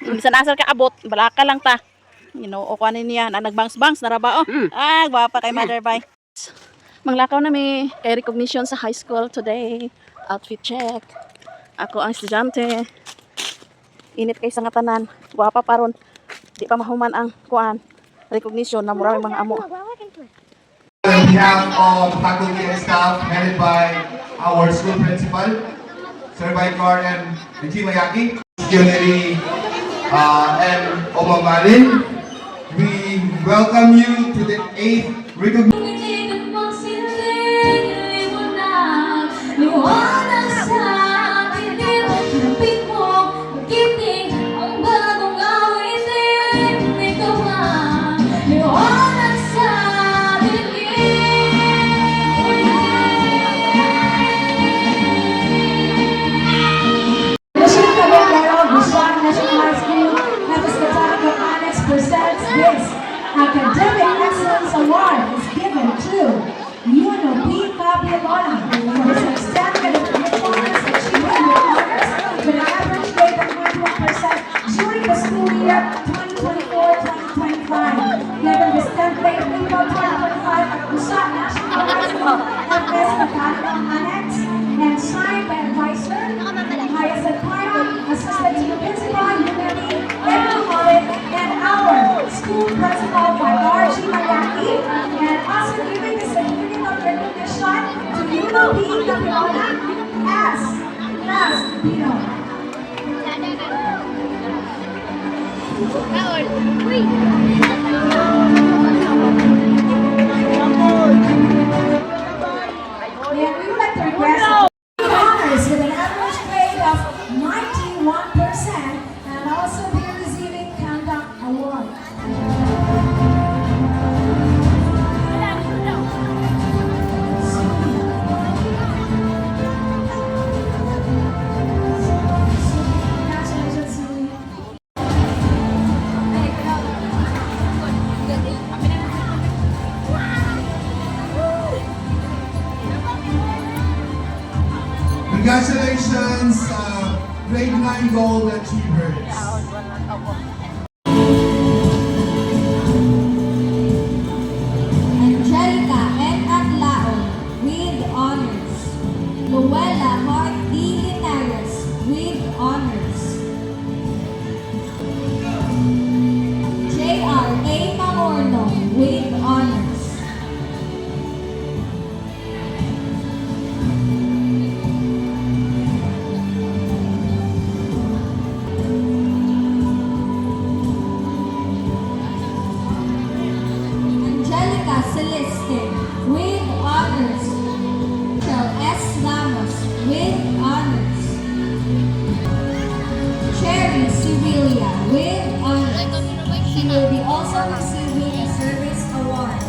Minsan asal ka abot, balaka lang ta. Ginoo ko niya na nagbangs-bangs naraba oh. Ah, gwapa kay Mother Bay. Manglakaw na mi kay recognition sa high school today. Outfit check. Ako ang estudyante. Init kay sa ngatanan. Gwapa paron. Di pa mahuman ang kuan. Recognition na murag mga amo. On behalf of faculty and staff headed by our school principal, Sir Vicar and Reggie Mayaki, Secretary and Omamarin, we welcome you to the 8th recognition. Academic Excellence Award is given to UNOP Capialona for his outstanding performance achieving with honors with an average grade of 91% during the school year 2024-2025. Given this 10th grade of April 2025 at Busan National High School FS Mechanical Annex and signed by advisor, highest admirer, assistant to the principal, UNOP, Edwin Holland, and our school principal by Reggie Mayaki, and also giving the certificate of recognition to UNOP Capialona as Pino. And we would like to request honors with an average grade of 91% and also be receiving Conduct Award. Congratulations, Julie. Congratulations, grade 9 gold achievers. Angelica N. Atlao with honors. Luella Hart D. Linares with honors. J.R. A. Mamorno with honors. Angelica Celeste with honors. Rachel S. Lamos with honors. Cherry Sibilia with honors. She will be also receiving a service award.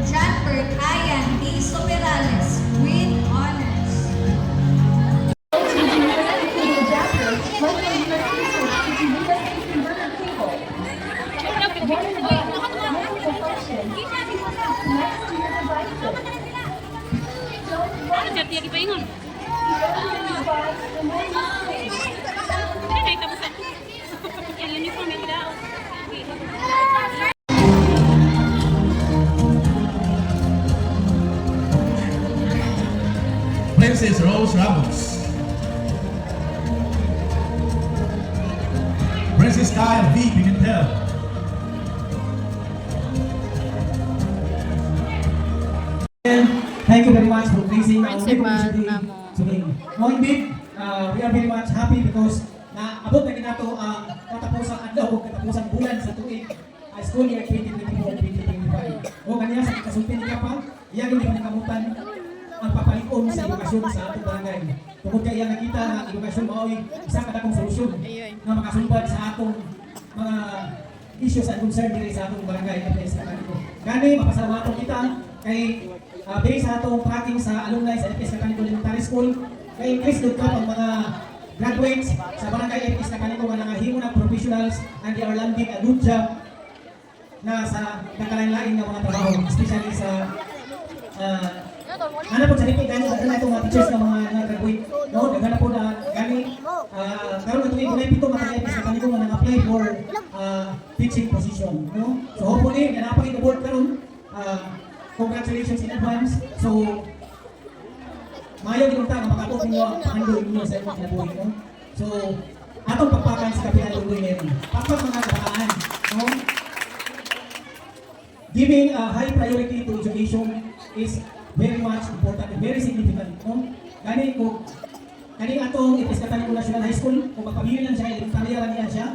Janford Ayan D. Soperales with honors. Princess Rose Ramos. Princess Kyle V. Pimentel. Thank you very much for placing our Principal recognition na day mo. today. No, indeed, we are very much happy because naabot na ginato ang katapusang adlaw o katapusang bulan sa tuig school year 2024-2025. O kanya sa kasulti ni Kapang, iyan hindi panakamutan ang papalikon sa edukasyon sa ating barangay. Tungkol kaya nakita na edukasyon mao'y isa kadakong solusyon na makasumpad sa atong mga issues and concern diri sa atong barangay. gani mapasalamatan kita kay based sa atong tracking sa alumni sa FS Kakaniko Elementary School kay increase gud ka ang mga graduates sa barangay FS Kakaniko nga nangahimo ng professionals and they are landing a good job na sa nakalain-lain nga mga trabaho, especially sa ano po sa lipid gani daghan itong mga teachers na mga graduate no daghan po na gani karon ito yung pito mga FS Kakaniko nga nang-apply for teaching position no so hopefully nga napakita-board karon congratulations in advance. So, mayo yung nga makapot ninyo ang handle ninyo sa inyong kinabuhi, no? So, atong pagpakan sa kapitan ng ngayon. Pagpag mga kabataan, no? Giving a high priority to education is very much important and very significant, no? Kani atong FS Kakaniko National High School, kung magpamili lang siya, elementarya lang niya siya,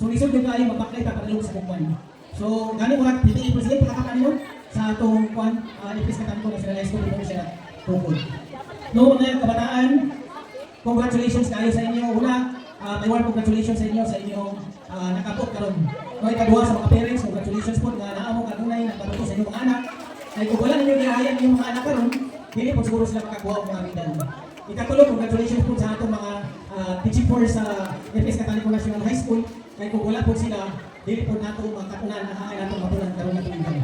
so lisod yung kayo magbaklay papadalog sa bukman. So, gani mga PTA President, pakakakan nyo sa atong FS Kakaniko National High School dito siya tukod. No, mga kabataan, congratulations kayo sa inyo. Una, may one congratulations sa inyo nakabot karon. No, ikaduha sa mga parents, congratulations po nga naamo kanunay nakabuto sa inyong mga anak. Ay kung wala ninyo gihayan yung mga anak karon, dili po siguro sila makakuha og mga medal. Ikatulo, congratulations po sa atong mga teaching force sa FS Kakaniko National High School. Kay kung wala po sila, dili po nato makatunan na haay nato mapunan karon nato medal.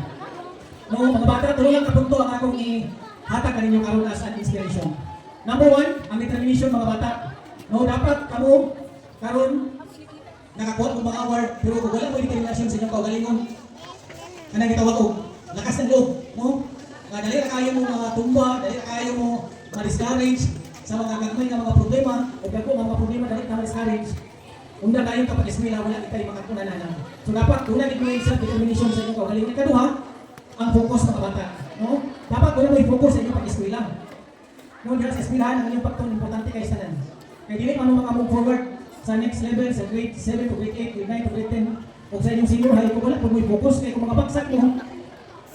No, mga bata, tulungan ka punto ang akong ihatag kaninyo karon as an inspiration. Number one, ang determination mga bata. No, dapat kamo karon nakakuha ng mga award, pero kung wala mo determination sa inyong kaugalingon, kanang gitawag og lakas ng loob, no? Nga dali ra kayo mo mga tumba, dali ra kayo mo ma-discourage sa mga gagmay nga mga problema, o dako nga mga problema dali ka ma-discourage. Unda kayo kapag eskwela wala kitay makatunan na. So dapat una gid mo sa determination sa inyong kaugalingon. Ikaduha, ang focus ng bata, no? Dapat wala mo i-focus sa inyong pag-eskwela. No, diyan sa eskwelahan ang inyong pagtuon importante kay sanan. Kaya dili man mo maka-move forward sa next level sa grade 7 to grade 8, grade 9 to grade 10 o sa inyong senior high kung wala po mo i-focus kay kung mga bagsak mo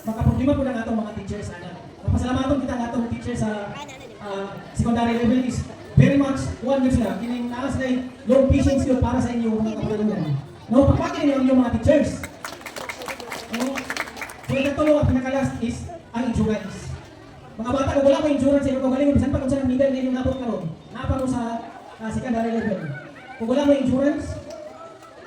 makaproblema po na atong mga teachers sana. Mapasalamatan kita nga atong teacher sa secondary level is very much one yun sila. Kining naa sila low patience yun para sa inyo mga kapanalunan. No, pagpakin niyo yung mga teachers. No, so ikatulo ang pinaka-last is ang endurance. Mga bata, kung wala mo endurance sa inyo kaugalingon, bisan pa kung saan ang middle na inyong nabot karon, napa mo sa secondary level. Kung wala mo endurance,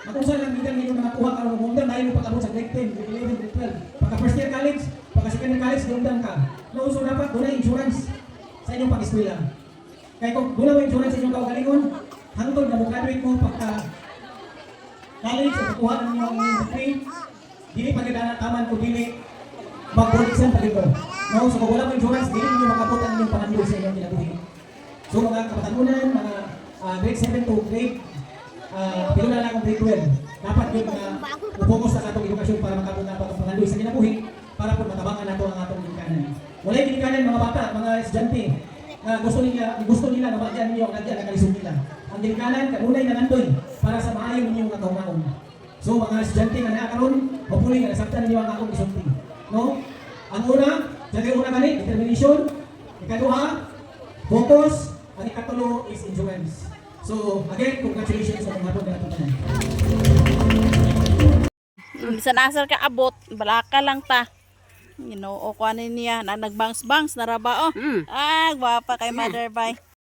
kung saan ang middle na inyong nakakuha karon, kung undan dahil mo pag-abot sa grade 10, grade 11, grade 12, pagka first year college, pagka second year college, undan ka. No, so dapat doon na endurance sa inyong pag-eskwela. Kaya kung wala mo endurance sa inyong kaugalingon, hangtod na mo-graduate mo pagka college o pagkuha ng inyong degree, dili pagkadana-taman kung dili mag-board exam pa dito. No, so kung wala mo endurance, dili ninyo makabot ang inyong panahon sa inyong kinabuhi. So mga kapatanunan, mga grade 7 to grade, pilo na lang ang grade 12. Dapat yun focus sa atong edukasyon para makabot na itong panahon sa kinabuhi para po matabangan nato ang atong ginikanan. Wala yung ginikanan mga bata, mga estudyante, na gusto nila na magyan ninyo ang nagyan na kalisod nila. Ang ginikanan, kanunay na nandoy para sa maayo ninyong kataumaon. So mga estudyante na nakakaroon, hopefully nga nasabtan ninyo ang akong isulti. No? Ang una, dyan una gani, determination. Ikaduha, focus. Ang ikatulo is endurance. So, again, congratulations sa mga pagkakataon na ito. Bisan asal ka abot, balaka lang ta. You know, o kuanin niya na nagbangs-bangs na raba oh. Gwapa kay Mother Bay.